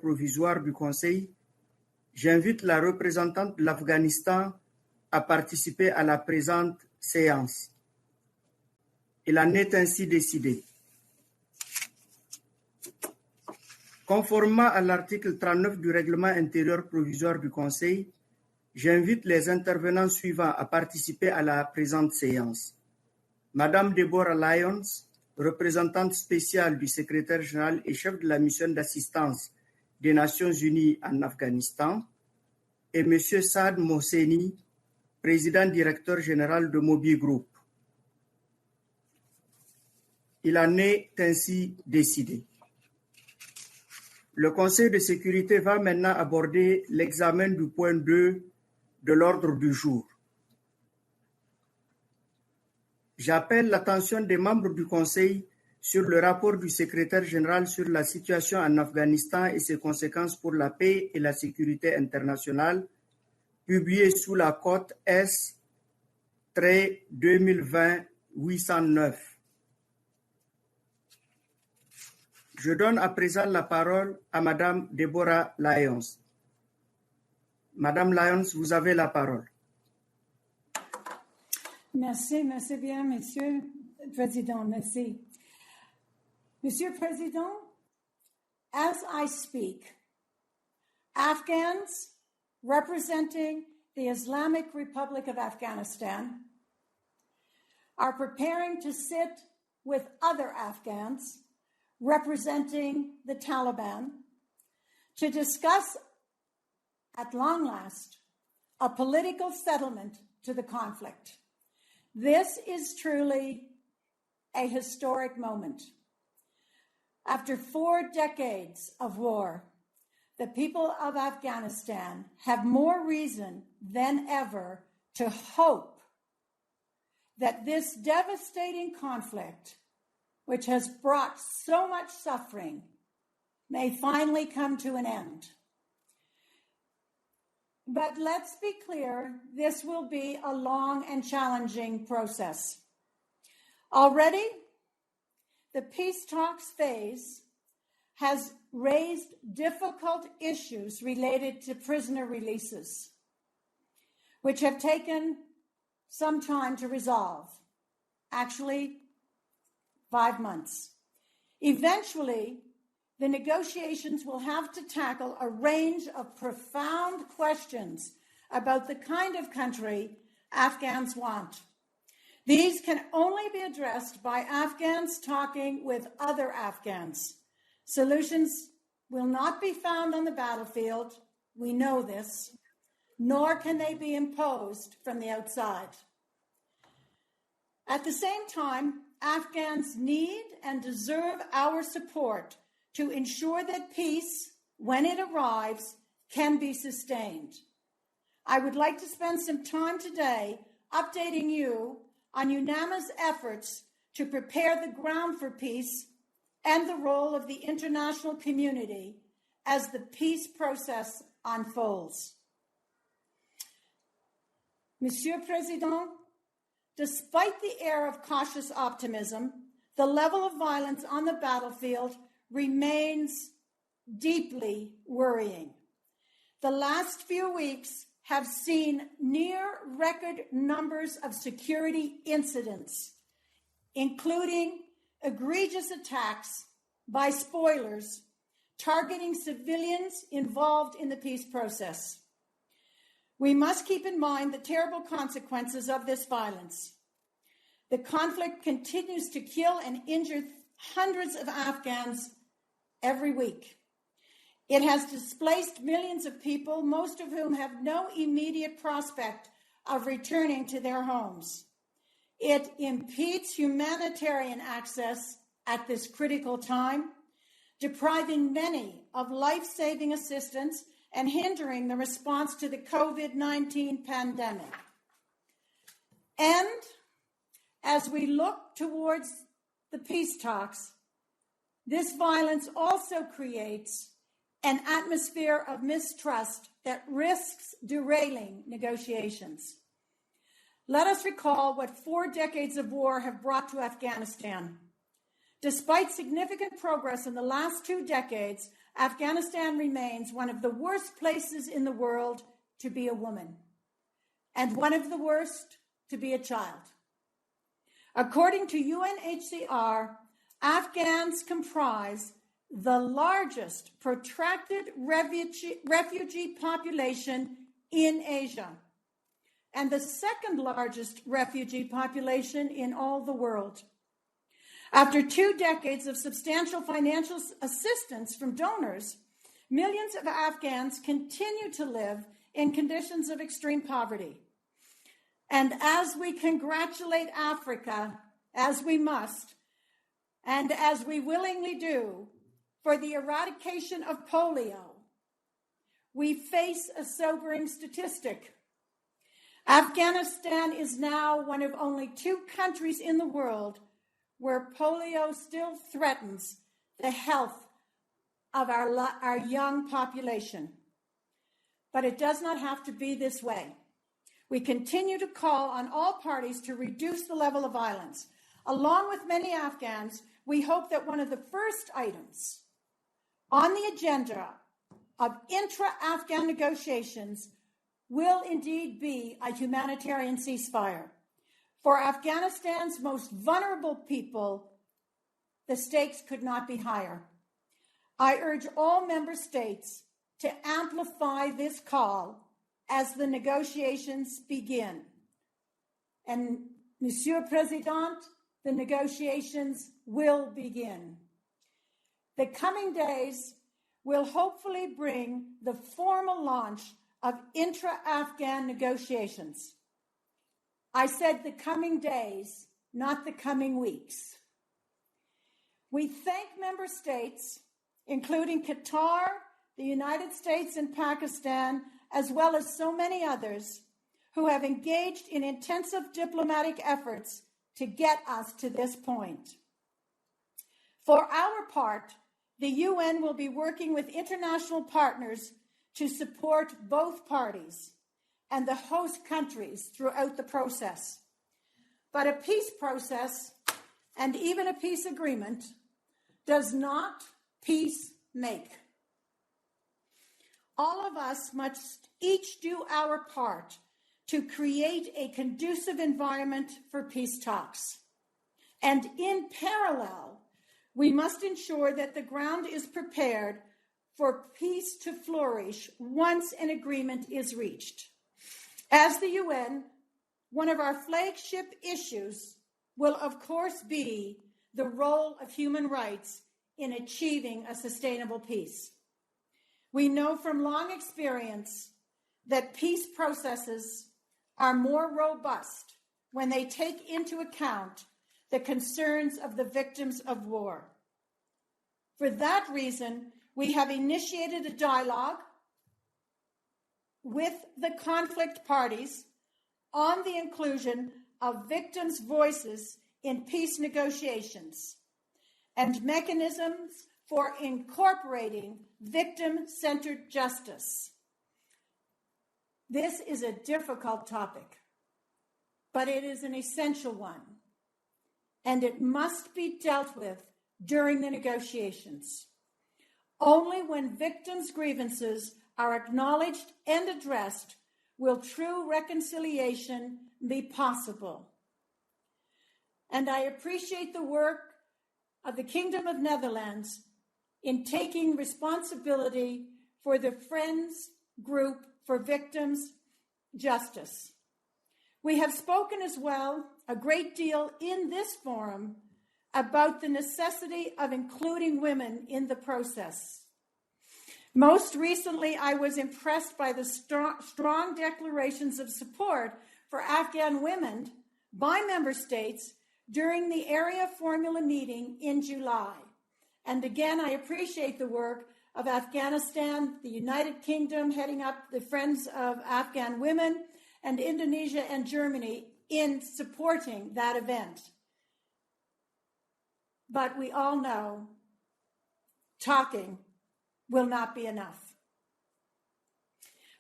provisoire du Conseil, j'invite la représentante de l'Afghanistan à participer à la présente séance. Il en est ainsi décidé. Conformément à l'article 39 du règlement intérieur provisoire du Conseil, j'invite les intervenants suivants à participer à la présente séance. Madame Deborah Lyons, représentante spéciale du secrétaire général et chef de la mission d'assistance des Nations Unies en Afghanistan, et Monsieur Saad Mohseni, président directeur général de Mobi Group. Il en est ainsi décidé. Le Conseil de sécurité va maintenant aborder l'examen du point 2 de l'ordre du jour. J'appelle l'attention des membres du Conseil sur le rapport du secrétaire général sur la situation en Afghanistan et ses conséquences pour la paix et la sécurité internationale, publié sous la cote S-2020-809. Je donne à présent la parole à Madame Deborah Lyons. Madame Lyons, vous avez la parole. Merci bien, Monsieur le Président. Merci. Monsieur le Président, as I speak, Afghans representing the Islamic Republic of Afghanistan are preparing to sit with other Afghans representing the Taliban to discuss, at long last, a political settlement to the conflict. This is truly a historic moment. After 4 decades of war, the people of Afghanistan have more reason than ever to hope that this devastating conflict, which has brought so much suffering, may finally come to an end. But let's be clear, this will be a long and challenging process. Already, the peace talks phase has raised difficult issues related to prisoner releases, which have taken some time to resolve. Actually, 5 months. Eventually, the negotiations will have to tackle a range of profound questions about the kind of country Afghans want. These can only be addressed by Afghans talking with other Afghans. Solutions will not be found on the battlefield. We know this. Nor can they be imposed from the outside. At the same time, Afghans need and deserve our support to ensure that peace, when it arrives, can be sustained. I would like to spend some time today updating you on UNAMA's efforts to prepare the ground for peace and the role of the international community as the peace process unfolds. Monsieur Président, despite the air of cautious optimism, the level of violence on the battlefield remains deeply worrying. The last few weeks have seen near record numbers of security incidents, including egregious attacks by spoilers targeting civilians involved in the peace process. We must keep in mind the terrible consequences of this violence. The conflict continues to kill and injure hundreds of Afghans every week. It has displaced millions of people, most of whom have no immediate prospect of returning to their homes. It impedes humanitarian access at this critical time, depriving many of life-saving assistance and hindering the response to the COVID-19 pandemic. And as we look towards the peace talks, this violence also creates an atmosphere of mistrust that risks derailing negotiations. Let us recall what 4 decades of war have brought to Afghanistan. Despite significant progress in the last 2 decades, Afghanistan remains one of the worst places in the world to be a woman, and one of the worst to be a child. According to UNHCR, Afghans comprise the largest protracted refugee population in Asia, and the second largest refugee population in all the world. After 2 decades of substantial financial assistance from donors, millions of Afghans continue to live in conditions of extreme poverty. And as we congratulate Africa, as we must, and as we willingly do, for the eradication of polio, we face a sobering statistic. Afghanistan is now one of only 2 countries in the world where polio still threatens the health of our young population. But it does not have to be this way. We continue to call on all parties to reduce the level of violence. Along with many Afghans, we hope that one of the first items on the agenda of intra-Afghan negotiations will indeed be a humanitarian ceasefire. For Afghanistan's most vulnerable people, the stakes could not be higher. I urge all member states to amplify this call as the negotiations begin. And, Monsieur President, the negotiations will begin. The coming days will hopefully bring the formal launch of intra-Afghan negotiations. I said the coming days, not the coming weeks. We thank member states, including Qatar, the United States, and Pakistan, as well as so many others, who have engaged in intensive diplomatic efforts to get us to this point. For our part, the UN will be working with international partners to support both parties and the host countries throughout the process. But a peace process, and even a peace agreement, does not peace make. All of us must each do our part to create a conducive environment for peace talks. And in parallel, we must ensure that the ground is prepared for peace to flourish once an agreement is reached. As the UN, one of our flagship issues will, of course, be the role of human rights in achieving a sustainable peace. We know from long experience that peace processes are more robust when they take into account the concerns of the victims of war. For that reason, we have initiated a dialogue with the conflict parties on the inclusion of victims' voices in peace negotiations and mechanisms for incorporating victim-centered justice. This is a difficult topic, but it is an essential one, and it must be dealt with during the negotiations. Only when victims' grievances are acknowledged and addressed will true reconciliation be possible. And I appreciate the work of the Kingdom of Netherlands in taking responsibility for the Friends Group for Victims' Justice. We have spoken as well a great deal in this forum about the necessity of including women in the process. Most recently, I was impressed by the strong declarations of support for Afghan women by member states during the Area Formula meeting in July. And again, I appreciate the work of Afghanistan, the United Kingdom heading up the Friends of Afghan Women, and Indonesia and Germany in supporting that event. But we all know talking will not be enough.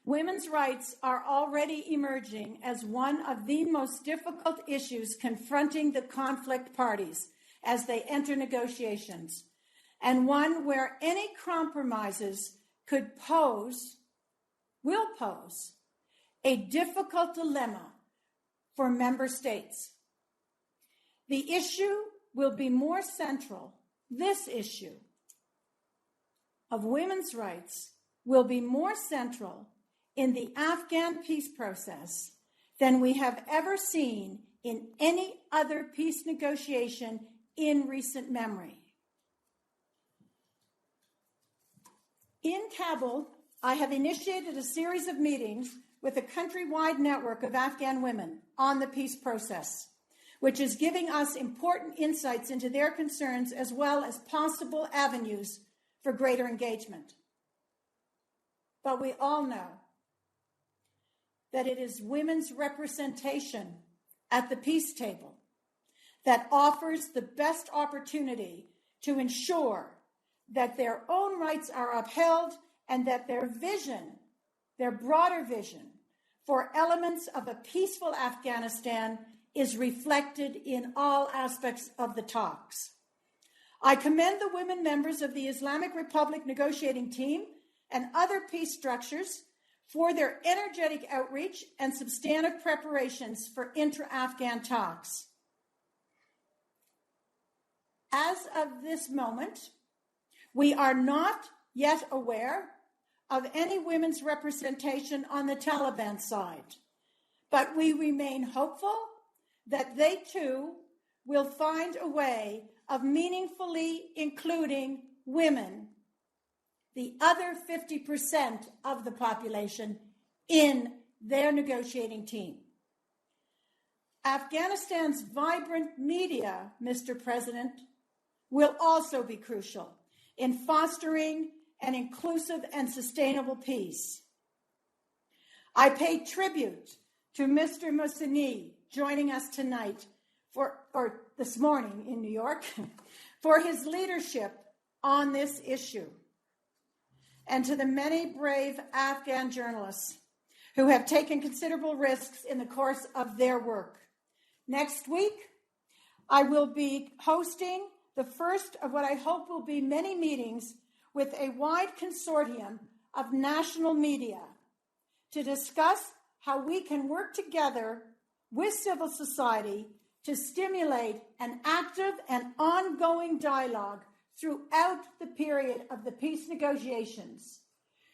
Women's rights are already emerging as one of the most difficult issues confronting the conflict parties as they enter negotiations. and one where any compromises will pose a difficult dilemma for member states. The issue will be more central. This issue of women's rights will be more central in the Afghan peace process than we have ever seen in any other peace negotiation in recent memory. In Kabul, I have initiated a series of meetings with a countrywide network of Afghan women on the peace process, which is giving us important insights into their concerns as well as possible avenues for greater engagement. But we all know that it is women's representation at the peace table that offers the best opportunity to ensure that their own rights are upheld and that their vision, their broader vision for elements of a peaceful Afghanistan is reflected in all aspects of the talks. I commend the women members of the Islamic Republic negotiating team and other peace structures for their energetic outreach and substantive preparations for intra-Afghan talks. As of this moment, we are not yet aware of any women's representation on the Taliban side, but we remain hopeful that they too will find a way of meaningfully including women, the other 50% of the population, in their negotiating team. Afghanistan's vibrant media, Mr. President, will also be crucial in fostering an inclusive and sustainable peace. I pay tribute to Mr. Mohseni joining us tonight or this morning in New York for his leadership on this issue, and to the many brave Afghan journalists who have taken considerable risks in the course of their work. Next week, I will be hosting the first of what I hope will be many meetings with a wide consortium of national media to discuss how we can work together with civil society to stimulate an active and ongoing dialogue throughout the period of the peace negotiations,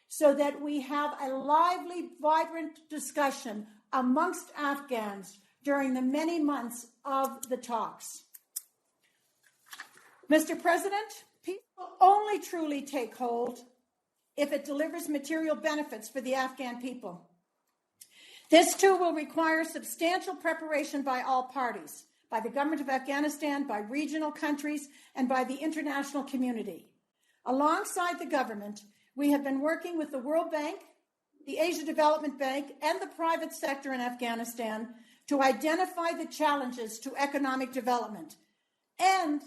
so that we have a lively, vibrant discussion amongst Afghans during the many months of the talks. Mr. President, peace will only truly take hold if it delivers material benefits for the Afghan people. This too will require substantial preparation by all parties, by the government of Afghanistan, by regional countries, and by the international community. Alongside the government, we have been working with the World Bank, the Asia Development Bank, and the private sector in Afghanistan to identify the challenges to economic development and,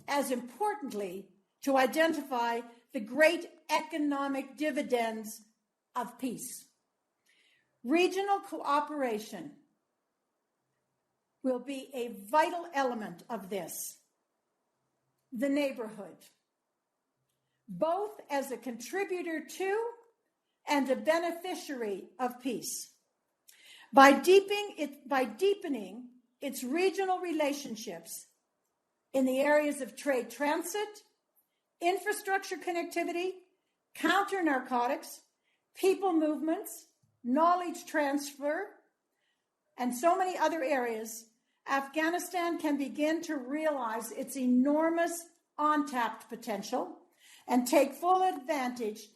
as importantly, to identify the great economic dividends of peace. Regional cooperation will be a vital element of this. The neighborhood, both as a contributor to and a beneficiary of peace. By deepening its regional relationships in the areas of trade transit, infrastructure connectivity, counter-narcotics, people movements, knowledge transfer, and so many other areas, Afghanistan can begin to realize its enormous untapped potential and take full advantage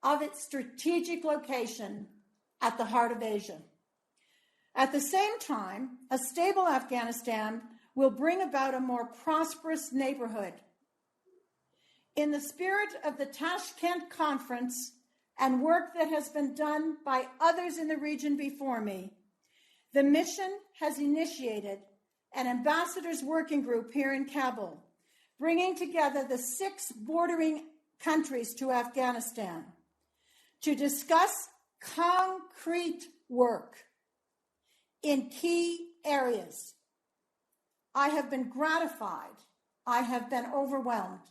of its strategic location at the heart of Asia. At the same time, a stable Afghanistan will bring about a more prosperous neighborhood. In the spirit of the Tashkent Conference and work that has been done by others in the region before me, the mission has initiated an ambassadors working group here in Kabul, bringing together the 6 bordering countries to Afghanistan to discuss concrete work in key areas. I have been gratified, I have been overwhelmed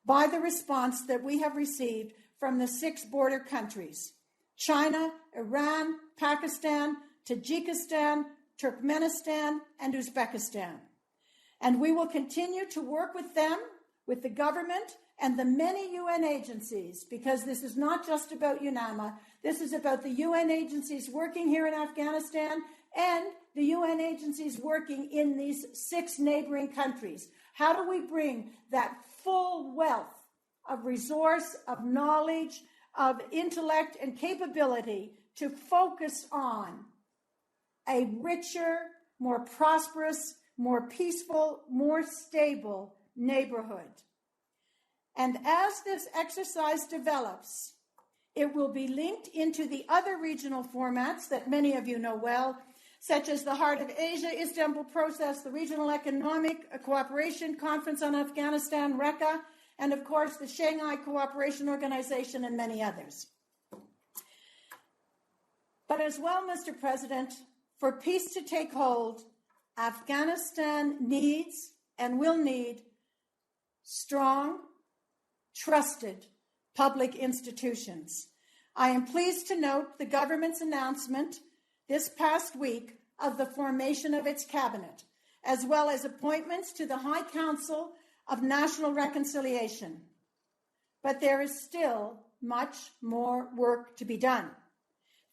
by the response that we have received from the 6 border countries: China, Iran, Pakistan, Tajikistan, Turkmenistan, and Uzbekistan. And we will continue to work with them, with the government, and the many UN agencies, because this is not just about UNAMA. This is about the UN agencies working here in Afghanistan and the UN agencies working in these 6 neighboring countries. How do we bring that full wealth of resource, of knowledge, of intellect and capability to focus on a richer, more prosperous, more peaceful, more stable neighborhood? And as this exercise develops, it will be linked into the other regional formats that many of you know well, such as the Heart of Asia Istanbul Process, the Regional Economic Cooperation Conference on Afghanistan, RECA, and of course the Shanghai Cooperation Organization and many others. But as well, Mr. President, for peace to take hold, Afghanistan needs and will need strong, trusted public institutions. I am pleased to note the government's announcement this past week of the formation of its cabinet, as well as appointments to the High Council of National Reconciliation. But there is still much more work to be done.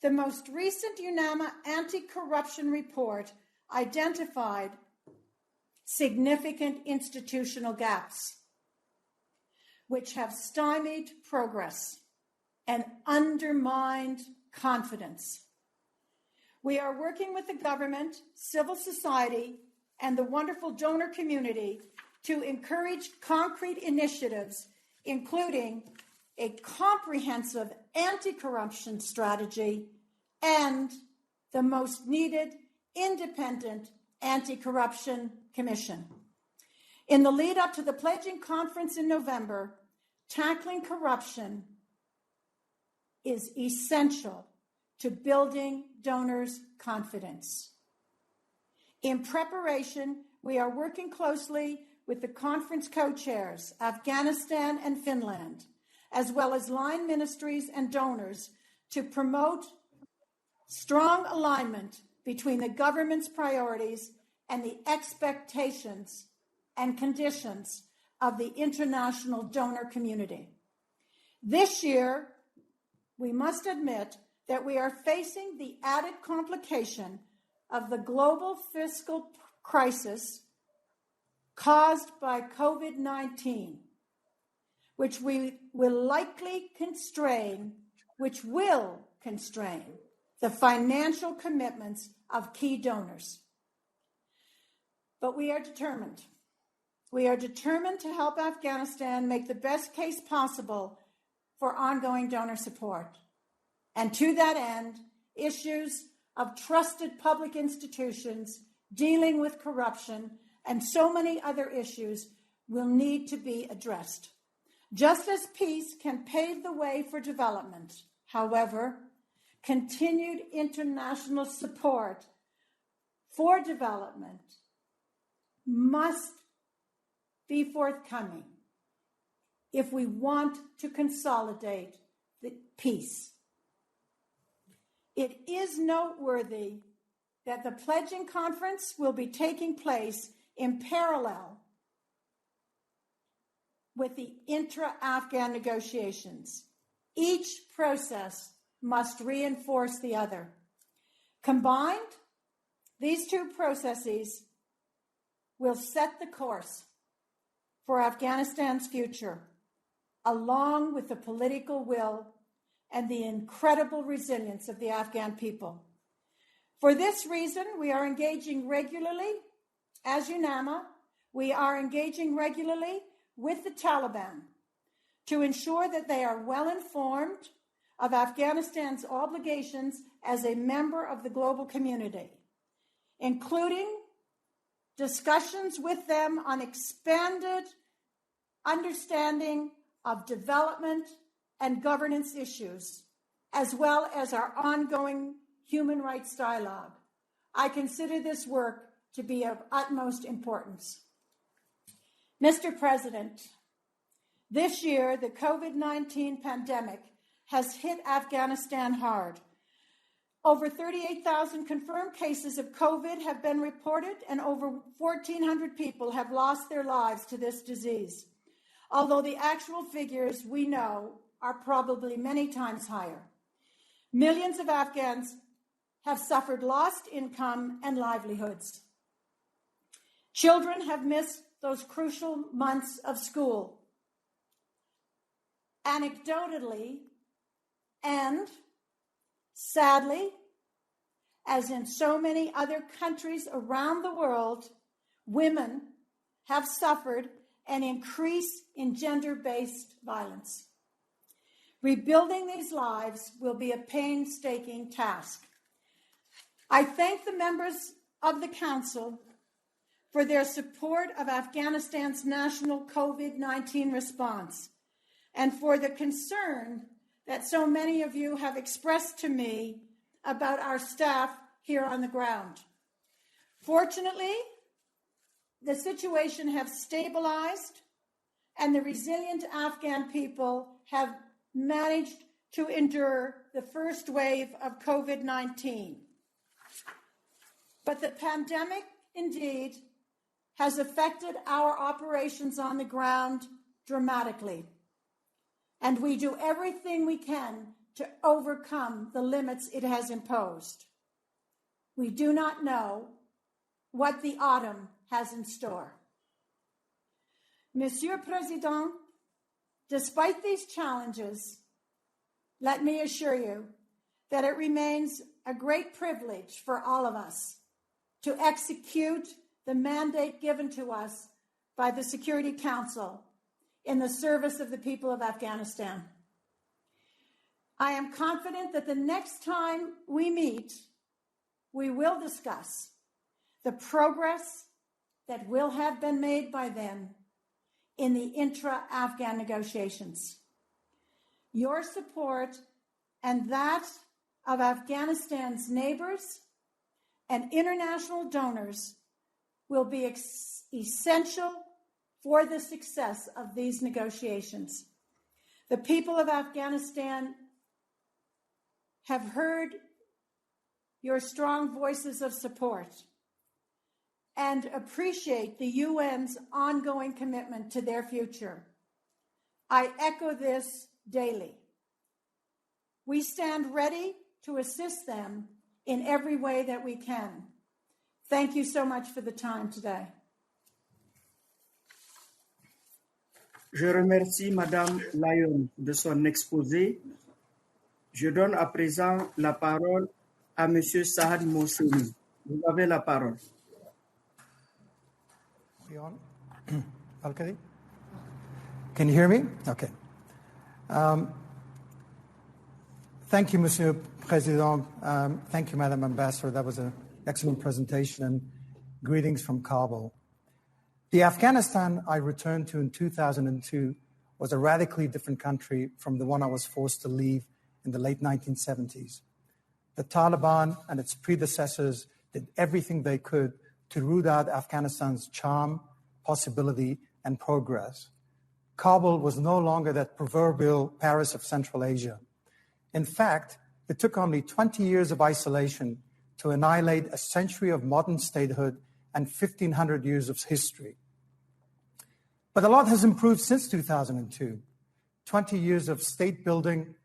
The most recent UNAMA anti-corruption report identified significant institutional gaps, which have stymied progress and undermined confidence. We are working with the government, civil society, and the wonderful donor community to encourage concrete initiatives, including a comprehensive anti-corruption strategy and the most needed independent anti-corruption commission. In the lead up to the pledging conference in November, tackling corruption is essential to building donors' confidence. In preparation, we are working closely with the conference co-chairs, Afghanistan and Finland, as well as line ministries and donors, to promote strong alignment between the government's priorities and the expectations and conditions of the international donor community. This year, we must admit that we are facing the added complication of the global fiscal crisis caused by COVID-19, which will constrain the financial commitments of key donors. But we are determined. We are determined to help Afghanistan make the best case possible for ongoing donor support. And to that end, issues of trusted public institutions, dealing with corruption, and so many other issues will need to be addressed. Just as peace can pave the way for development, however, continued international support for development must be forthcoming if we want to consolidate the peace. It is noteworthy that the pledging conference will be taking place in parallel with the intra-Afghan negotiations. Each process must reinforce the other. Combined, these two processes will set the course for Afghanistan's future, along with the political will and the incredible resilience of the Afghan people. For this reason, we are engaging regularly, as UNAMA, we are engaging regularly with the Taliban to ensure that they are well informed of Afghanistan's obligations as a member of the global community, including discussions with them on expanded understanding of development and governance issues, as well as our ongoing human rights dialogue. I consider this work to be of utmost importance. Mr. President, This year, the COVID-19 pandemic has hit Afghanistan hard. Over 38,000 confirmed cases of COVID have been reported, and over 1,400 people have lost their lives to this disease, although the actual figures we know are probably many times higher. Millions of Afghans have suffered lost income and livelihoods. Children have missed those crucial months of school. Anecdotally, and sadly, as in so many other countries around the world, women have suffered an increase in gender-based violence. Rebuilding these lives will be a painstaking task. I thank the members of the Council for their support of Afghanistan's national COVID-19 response and for the concern that so many of you have expressed to me about our staff here on the ground. Fortunately, the situation has stabilized and the resilient Afghan people have managed to endure the first wave of COVID-19. But the pandemic indeed has affected our operations on the ground dramatically, and we do everything we can to overcome the limits it has imposed. We do not know what the autumn has in store. Monsieur President, despite these challenges, let me assure you that it remains a great privilege for all of us to execute the mandate given to us by the Security Council in the service of the people of Afghanistan. I am confident that the next time we meet, we will discuss the progress that will have been made by then in the intra-Afghan negotiations. Your support and that of Afghanistan's neighbors and international donors will be essential for the success of these negotiations. The people of Afghanistan have heard your strong voices of support and appreciate the UN's ongoing commitment to their future. I echo this daily. We stand ready to assist them in every way that we can. Thank you so much for the time today. Je remercie Madame Lyons de son exposé. Je donne à présent la parole à Monsieur Saad Mohseni. Vous avez la parole. Okay. Can you hear me? Okay. Thank you, Monsieur President. Thank you, Madam Ambassador. That was an excellent presentation, and greetings from Kabul. The Afghanistan I returned to in 2002 was a radically different country from the one I was forced to leave in the late 1970s. The Taliban and its predecessors did everything they could to root out Afghanistan's charm, possibility, and progress. Kabul was no longer that proverbial Paris of Central Asia. In fact, it took only 20 years of isolation to annihilate a century of modern statehood and 1,500 years of history. But a lot has improved since 2002. 20 years of state building,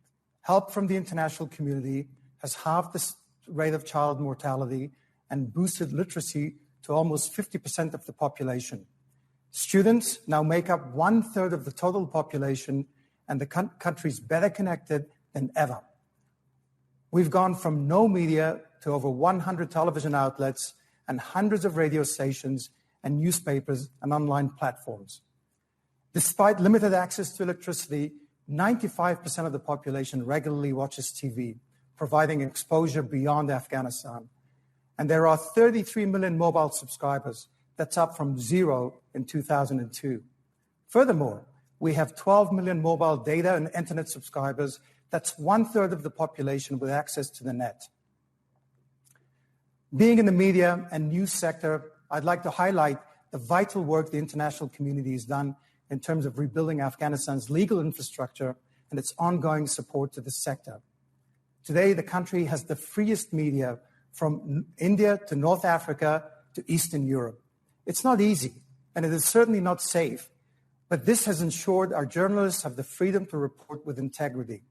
help from the international community has halved the rate of child mortality and boosted literacy to almost 50% of the population. Students now make up 1/3 of the total population, and the country's better connected than ever. We've gone from no media to over 100 television outlets and hundreds of radio stations and newspapers and online platforms. Despite limited access to electricity, 95% of the population regularly watches TV, providing exposure beyond Afghanistan. And there are 33 million mobile subscribers. That's up from 0 in 2002. Furthermore, we have 12 million mobile data and internet subscribers. That's 1/3 of the population with access to the net. Being in the media and news sector, I'd like to highlight the vital work the international community has done in terms of rebuilding Afghanistan's legal infrastructure and its ongoing support to the sector. Today, the country has the freest media from India to North Africa to Eastern Europe. It's not easy, and it is certainly not safe, but this has ensured our journalists have the freedom to report with integrity.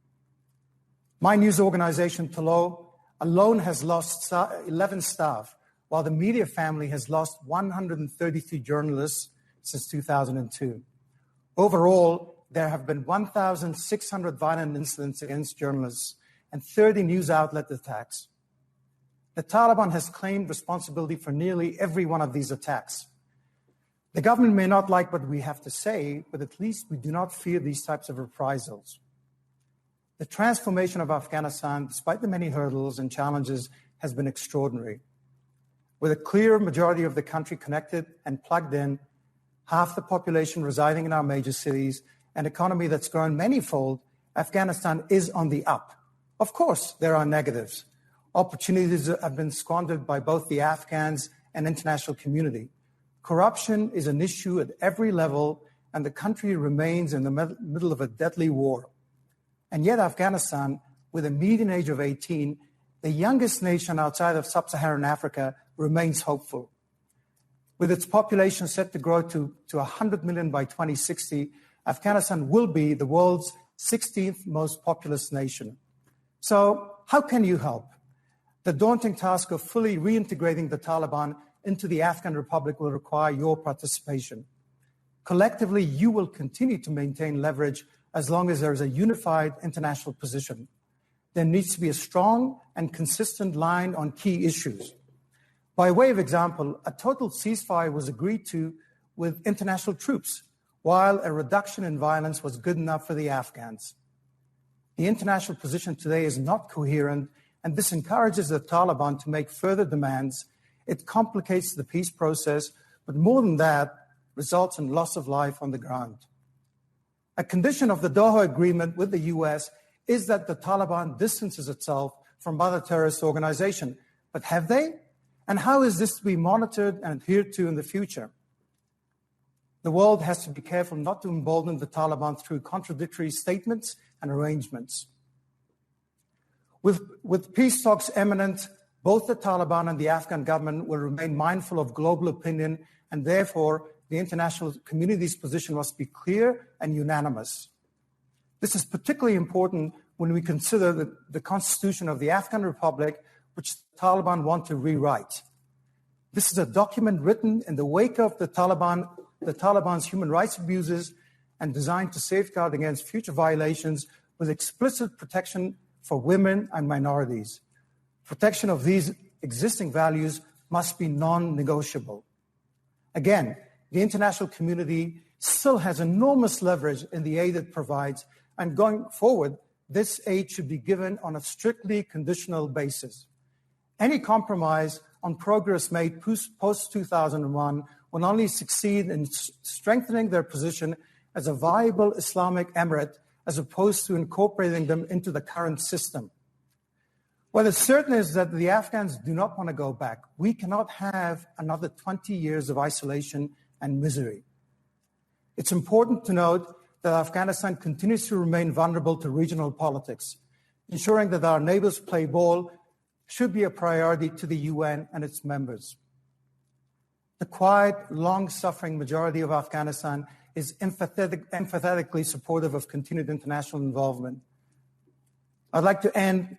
My news organization, Tolo, alone has lost 11 staff, while the media family has lost 133 journalists since 2002. Overall, there have been 1,600 violent incidents against journalists and 30 news outlet attacks. The Taliban has claimed responsibility for nearly every one of these attacks. The government may not like what we have to say, but at least we do not fear these types of reprisals. The transformation of Afghanistan, despite the many hurdles and challenges, has been extraordinary. With a clear majority of the country connected and plugged in, half the population residing in our major cities, an economy that's grown manyfold, Afghanistan is on the up. Of course, there are negatives. Opportunities have been squandered by both the Afghans and international community. Corruption is an issue at every level, and the country remains in the middle of a deadly war. And yet Afghanistan, with a median age of 18, the youngest nation outside of sub-Saharan Africa, remains hopeful. With its population set to grow to 100 million by 2060, Afghanistan will be the world's 16th most populous nation. So how can you help? The daunting task of fully reintegrating the Taliban into the Afghan Republic will require your participation. Collectively, you will continue to maintain leverage as long as there is a unified international position. There needs to be a strong and consistent line on key issues. By way of example, a total ceasefire was agreed to with international troops, while a reduction in violence was good enough for the Afghans. The international position today is not coherent, and this encourages the Taliban to make further demands. It complicates the peace process, but more than that, results in loss of life on the ground. A condition of the Doha Agreement with the US is that the Taliban distances itself from other terrorist organizations. But have they? And how is this to be monitored and adhered to in the future? The world has to be careful not to embolden the Taliban through contradictory statements and arrangements. With peace talks imminent, both the Taliban and the Afghan government will remain mindful of global opinion, and therefore the international community's position must be clear and unanimous. This is particularly important when we consider the constitution of the Afghan Republic, which the Taliban want to rewrite. This is a document written in the wake of the Taliban's human rights abuses and designed to safeguard against future violations with explicit protection for women and minorities. Protection of these existing values must be non-negotiable. Again, the international community still has enormous leverage in the aid it provides, and going forward, this aid should be given on a strictly conditional basis. Any compromise on progress made post-2001 will only succeed in strengthening their position as a viable Islamic emirate as opposed to incorporating them into the current system. What is certain is that the Afghans do not want to go back. We cannot have another 20 years of isolation and misery. It's important to note that Afghanistan continues to remain vulnerable to regional politics. Ensuring that our neighbors play ball should be a priority to the UN and its members. The quiet, long-suffering majority of Afghanistan is emphatically supportive of continued international involvement. I'd like to end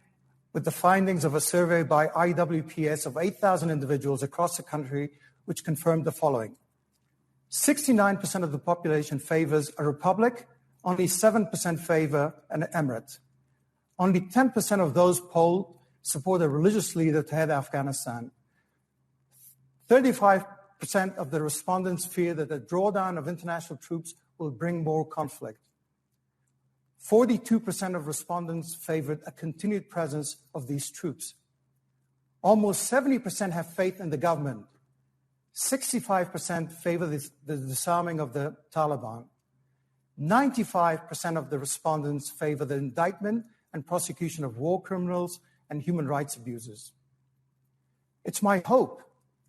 with the findings of a survey by IWPS of 8,000 individuals across the country, which confirmed the following. 69% of the population favors a republic, only 7% favor an emirate. Only 10% of those polled support a religious leader to head Afghanistan. 35% of the respondents fear that the drawdown of international troops will bring more conflict. 42% of respondents favored a continued presence of these troops. Almost 70% have faith in the government. 65% favor the disarming of the Taliban. 95% of the respondents favor the indictment and prosecution of war criminals and human rights abusers. It's my hope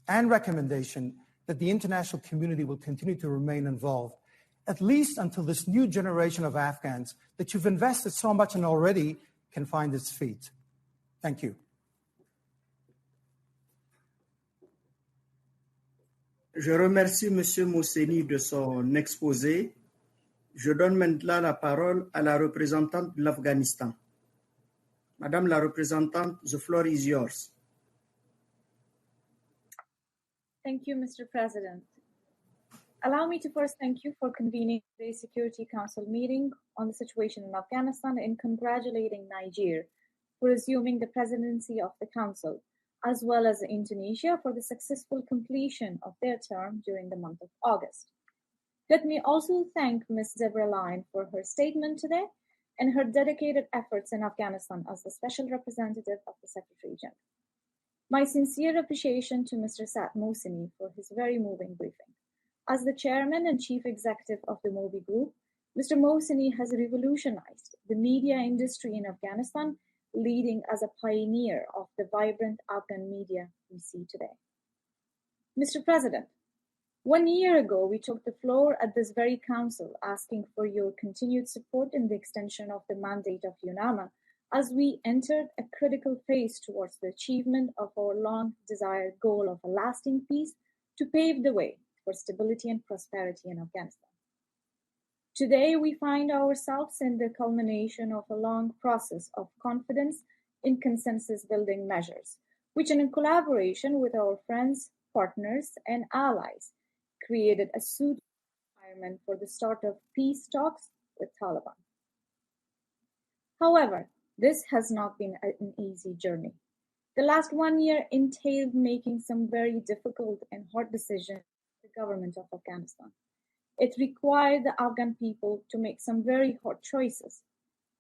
and recommendation that the international community will continue to remain involved. at least until this new generation of Afghans that you've invested so much in already can find its feet. Thank you. Je remercie M. Mohseni de son exposé. Je donne maintenant la parole à la représentante de l'Afghanistan. Madame la représentante, the floor is yours. Thank you, Mr. President. Allow me to first thank you for convening the Security Council meeting on the situation in Afghanistan and congratulating Niger for assuming the presidency of the Council, as well as Indonesia for the successful completion of their term during the month of August. Let me also thank Ms. Deborah Lyons for her statement today and her dedicated efforts in Afghanistan as the Special Representative of the Secretary-General. My sincere appreciation to Mr. Saad Mohseni for his very moving briefing. As the Chairman and Chief Executive of the MOBI Group, Mr. Mohseni has revolutionized the media industry in Afghanistan, leading as a pioneer of the vibrant Afghan media we see today. Mr. President, 1 year ago, we took the floor at this very council asking for your continued support in the extension of the mandate of UNAMA as we entered a critical phase towards the achievement of our long-desired goal of a lasting peace to pave the way for stability and prosperity in Afghanistan. Today, we find ourselves in the culmination of a long process of confidence in consensus-building measures, which in collaboration with our friends, partners, and allies, created a suitable environment for the start of peace talks with Taliban. However, this has not been an easy journey. The last 1 year entailed making some very difficult and hard decisions for the government of Afghanistan. It required the Afghan people to make some very hard choices.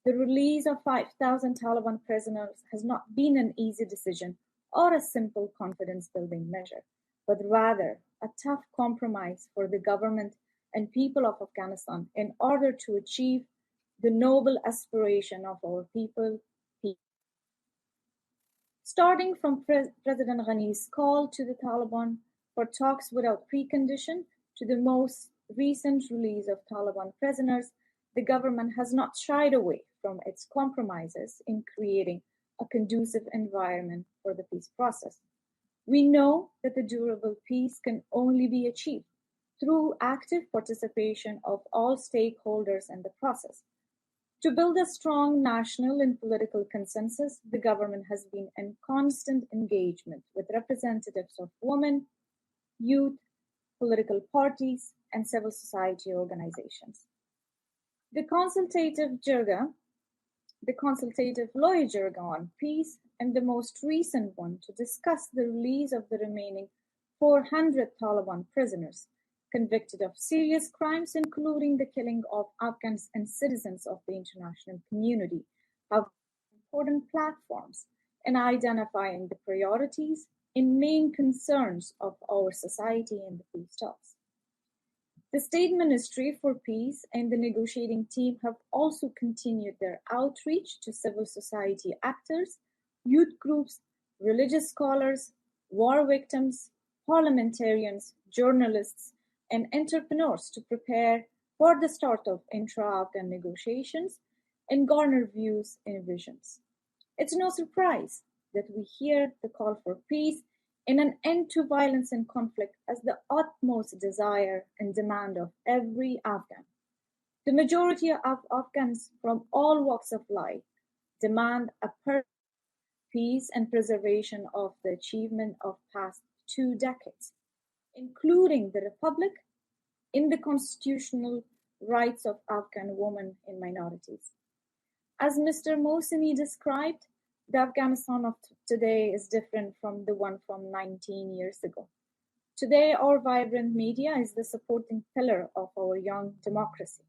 The release of 5,000 Taliban prisoners has not been an easy decision or a simple confidence-building measure, but rather a tough compromise for the government and people of Afghanistan in order to achieve the noble aspiration of our people. Starting from President Ghani's call to the Taliban for talks without precondition to the most recent release of Taliban prisoners, the government has not shied away from its compromises in creating a conducive environment for the peace process. We know that the durable peace can only be achieved through active participation of all stakeholders in the process. To build a strong national and political consensus, the government has been in constant engagement with representatives of women, youth, political parties, and civil society organizations. The consultative lawyer jirga on peace, and the most recent one to discuss the release of the remaining 400 Taliban prisoners convicted of serious crimes, including the killing of Afghans and citizens of the international community, have important platforms in identifying the priorities and main concerns of our society in the peace talks. The State Ministry for Peace and the negotiating team have also continued their outreach to civil society actors, youth groups, religious scholars, war victims, parliamentarians, journalists, and entrepreneurs to prepare for the start of intra-Afghan negotiations and garner views and visions. It's no surprise that we hear the call for peace and an end to violence and conflict as the utmost desire and demand of every Afghan. The majority of Afghans from all walks of life demand a perfect peace and preservation of the achievement of past 2 decades, including the republic in the constitutional rights of Afghan women and minorities. As Mr. Mohseni described, the Afghanistan of today is different from the one from 19 years ago. Today, our vibrant media is the supporting pillar of our young democracy.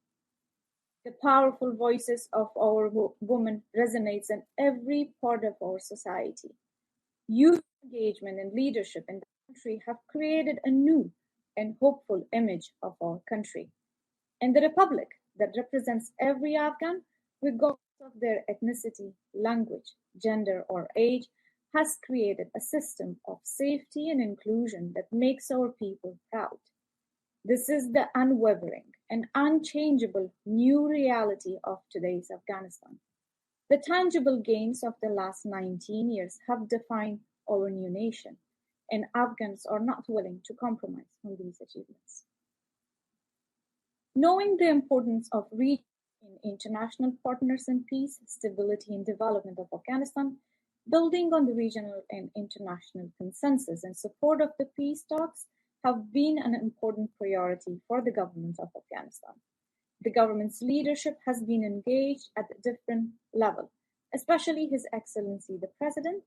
The powerful voices of our women resonates in every part of our society. Youth engagement and leadership in the country have created a new and hopeful image of our country. And the republic that represents every Afghan, regardless of their ethnicity, language, gender, or age, has created a system of safety and inclusion that makes our people proud. This is the unwavering an unchangeable new reality of today's Afghanistan. The tangible gains of the last 19 years have defined our new nation, and Afghans are not willing to compromise on these achievements. Knowing the importance of reaching international partners in peace, stability, and development of Afghanistan, building on the regional and international consensus in support of the peace talks have been an important priority for the government of Afghanistan. The government's leadership has been engaged at different levels, especially His Excellency the President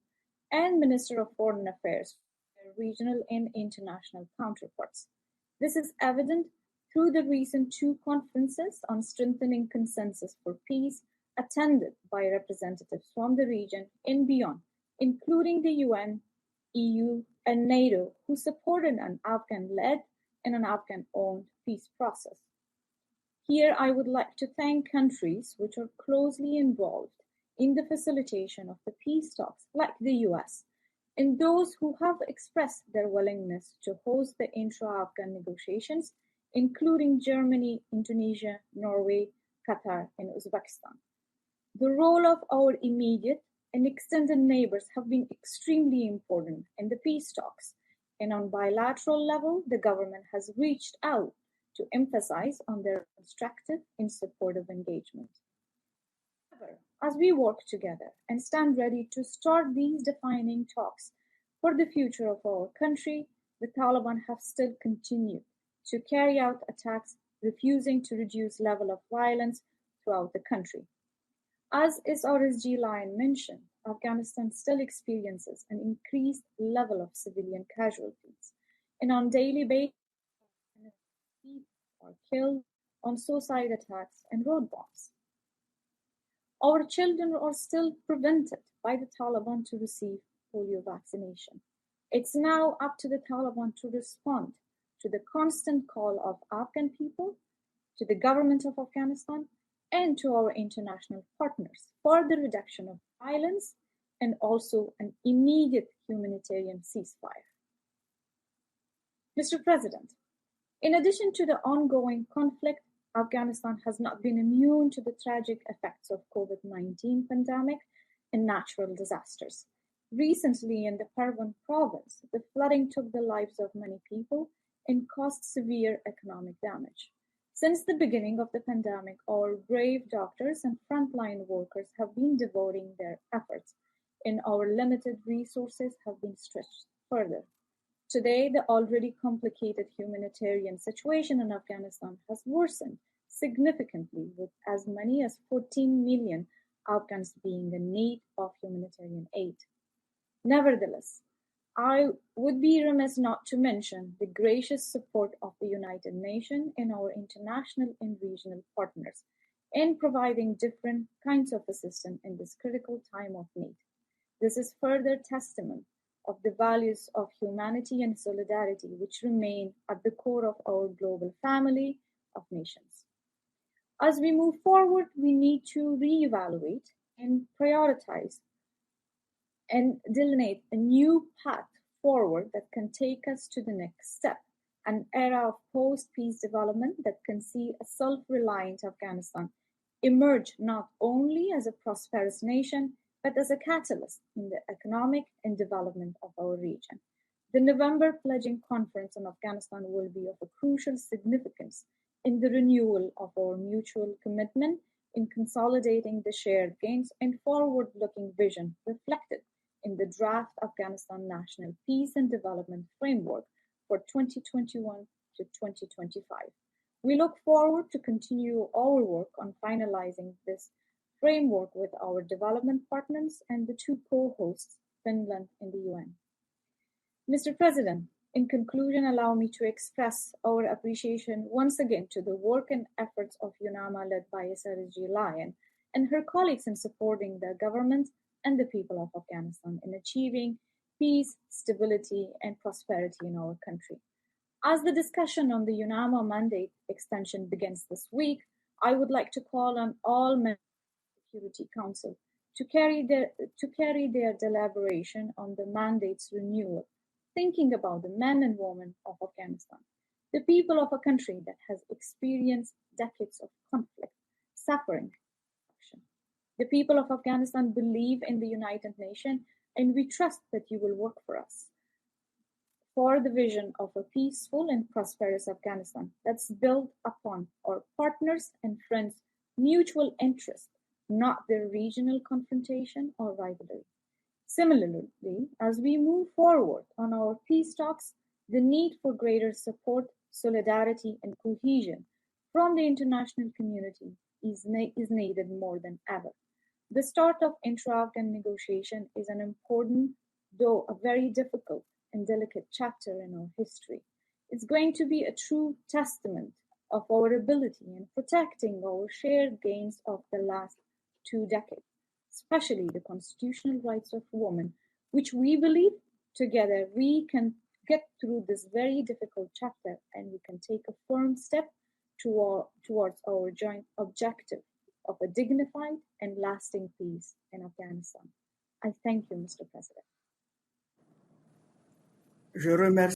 and Minister of Foreign Affairs, their regional and international counterparts. This is evident through the recent two conferences on strengthening consensus for peace attended by representatives from the region and beyond, including the UN, EU, and NATO, who supported an Afghan-led and an Afghan-owned peace process. Here, I would like to thank countries which are closely involved in the facilitation of the peace talks, like the US, and those who have expressed their willingness to host the intra-Afghan negotiations, including Germany, Indonesia, Norway, Qatar, and Uzbekistan. The role of our immediate and extended neighbors have been extremely important in the peace talks, and on bilateral level, the government has reached out to emphasize on their constructive and supportive engagement. However, as we work together and stand ready to start these defining talks for the future of our country, the Taliban have still continued to carry out attacks, refusing to reduce level of violence throughout the country. As SRSG Lyons mentioned, Afghanistan still experiences an increased level of civilian casualties, and on a daily basis, people are killed on suicide attacks and road bombs. Our children are still prevented by the Taliban to receive polio vaccination. It's now up to the Taliban to respond to the constant call of Afghan people, to the government of Afghanistan, and to our international partners for the reduction of violence and also an immediate humanitarian ceasefire. Mr. President, in addition to the ongoing conflict, Afghanistan has not been immune to the tragic effects of COVID-19 pandemic and natural disasters. Recently in the Parwan province, the flooding took the lives of many people and caused severe economic damage. Since the beginning of the pandemic, our brave doctors and frontline workers have been devoting their efforts, and our limited resources have been stretched further. Today, the already complicated humanitarian situation in Afghanistan has worsened significantly, with as many as 14 million Afghans being in need of humanitarian aid. Nevertheless, I would be remiss not to mention the gracious support of the United Nations and our international and regional partners in providing different kinds of assistance in this critical time of need. This is further testament of the values of humanity and solidarity which remain at the core of our global family of nations. As we move forward, we need to reevaluate and prioritize and delineate a new path forward that can take us to the next step, an era of post-peace development that can see a self-reliant Afghanistan emerge not only as a prosperous nation, but as a catalyst in the economic and development of our region. The November Pledging Conference on Afghanistan will be of a crucial significance in the renewal of our mutual commitment in consolidating the shared gains and forward-looking vision reflected in the draft Afghanistan National Peace and Development Framework for 2021 to 2025. We look forward to continue our work on finalizing this framework with our development partners and the two co-hosts, Finland and the UN. Mr. President, in conclusion, allow me to express our appreciation once again to the work and efforts of UNAMA led by SRSG Lyons and her colleagues in supporting the government and the people of Afghanistan in achieving peace, stability, and prosperity in our country. As the discussion on the UNAMA mandate extension begins this week, I would like to call on all members of the Security Council to carry their deliberation on the mandate's renewal, thinking about the men and women of Afghanistan. the people of a country that has experienced decades of conflict, suffering. The people of Afghanistan believe in the United Nations, and we trust that you will work for us for the vision of a peaceful and prosperous Afghanistan that's built upon our partners and friends' mutual interest, not their regional confrontation or rivalry. Similarly, as we move forward on our peace talks, the need for greater support, solidarity, and cohesion from the international community is needed more than ever. The start of intra-Afghan negotiation is an important, though a very difficult and delicate chapter in our history. It's going to be a true testament of our ability in protecting our shared gains of the last 2 decades, especially the constitutional rights of women, which we believe together we can get through this very difficult chapter and we can take a firm step towards our joint objective of a dignified and lasting peace in Afghanistan. I thank you, Mr. President. Je remercie